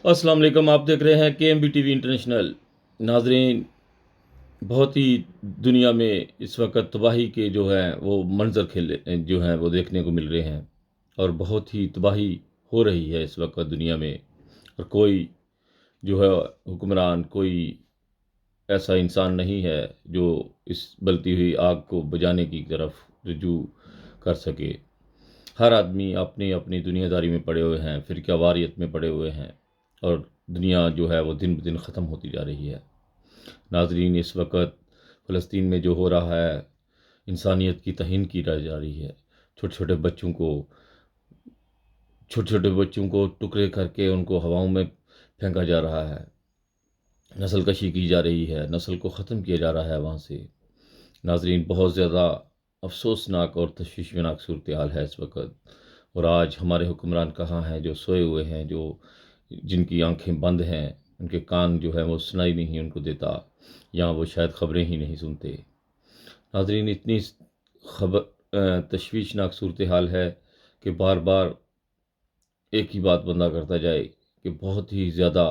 السلام علیکم، آپ دیکھ رہے ہیں کے M B T V international. ناظرین، بہت ہی دنیا میں اس وقت تباہی کے جو ہیں وہ منظر جو ہیں وہ دیکھنے کو مل رہے ہیں، اور بہت ہی تباہی ہو رہی ہے اس وقت دنیا میں، اور کوئی جو ہے حکمران، کوئی ایسا انسان نہیں ہے جو اس بلتی ہوئی آگ کو بجھانے کی طرف رجوع کر سکے۔ ہر آدمی اپنی اپنی دنیا داری میں پڑے ہوئے ہیں، فرقہ واریت میں پڑے ہوئے ہیں، اور دنیا جو ہے وہ دن بدن ختم ہوتی جا رہی ہے۔ ناظرین، اس وقت فلسطین میں جو ہو رہا ہے، انسانیت کی توہین کی جا رہی ہے۔ چھوٹے چھوٹے بچوں کو ٹکڑے کر کے ان کو ہواؤں میں پھینکا جا رہا ہے، نسل کشی کی جا رہی ہے، نسل کو ختم کیا جا رہا ہے وہاں سے۔ ناظرین، بہت زیادہ افسوسناک اور تشویشناک صورتحال ہے اس وقت، اور آج ہمارے حکمران کہاں ہیں جو سوئے ہوئے ہیں، جن کی آنکھیں بند ہیں، ان کے کان جو ہے وہ سنائی نہیں ان کو دیتا، یا وہ شاید خبریں ہی نہیں سنتے۔ ناظرین، اتنی تشویشناک صورتحال ہے کہ بار بار ایک ہی بات بندہ کرتا جائے کہ بہت ہی زیادہ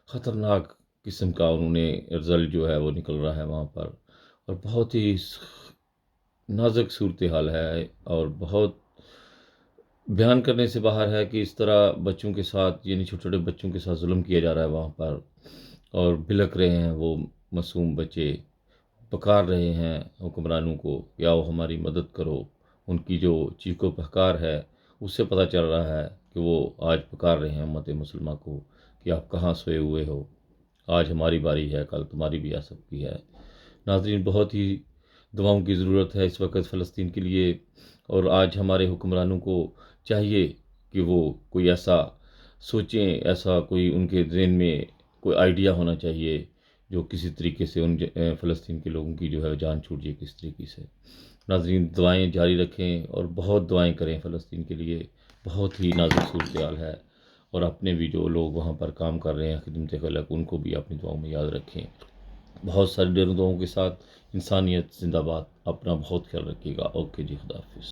خطرناک قسم کا انہوں نے رزلٹ جو ہے وہ نکل رہا ہے وہاں پر، اور بہت ہی نازک صورتحال ہے، اور بہت بیان کرنے سے باہر ہے کہ اس طرح بچوں کے ساتھ، یعنی چھوٹے چھوٹے بچوں کے ساتھ ظلم کیا جا رہا ہے وہاں پر، اور بلک رہے ہیں وہ معصوم بچے، پکار رہے ہیں حکمرانوں کو کہ آؤ ہماری مدد کرو۔ ان کی جو چیخ و پکار ہے اس سے پتہ چل رہا ہے کہ وہ آج پکار رہے ہیں امت مسلمہ کو کہ آپ کہاں سوئے ہوئے ہو، آج ہماری باری ہے، کل تمہاری بھی آ سکتی ہے۔ ناظرین، بہت ہی دعاؤں کی ضرورت ہے اس وقت فلسطین کے لیے، اور آج ہمارے حکمرانوں کو چاہیے کہ وہ کوئی ایسا سوچیں، ایسا کوئی ان کے ذہن میں کوئی آئیڈیا ہونا چاہیے جو کسی طریقے سے ان فلسطین کے لوگوں کی جو ہے جان چھوٹ جائے کس طریقے سے۔ ناظرین، دعائیں جاری رکھیں اور بہت دعائیں کریں فلسطین کے لیے، بہت ہی نازک صورتحال ہے، اور اپنے بھی جو لوگ وہاں پر کام کر رہے ہیں خدمت خلق، ان کو بھی اپنی دعاؤں میں یاد رکھیں۔ بہت ساری دعاؤں کے ساتھ انسانیت زندہ باد۔ اپنا بہت خیال رکھیے گا۔ اوکے جی، خدا حافظ۔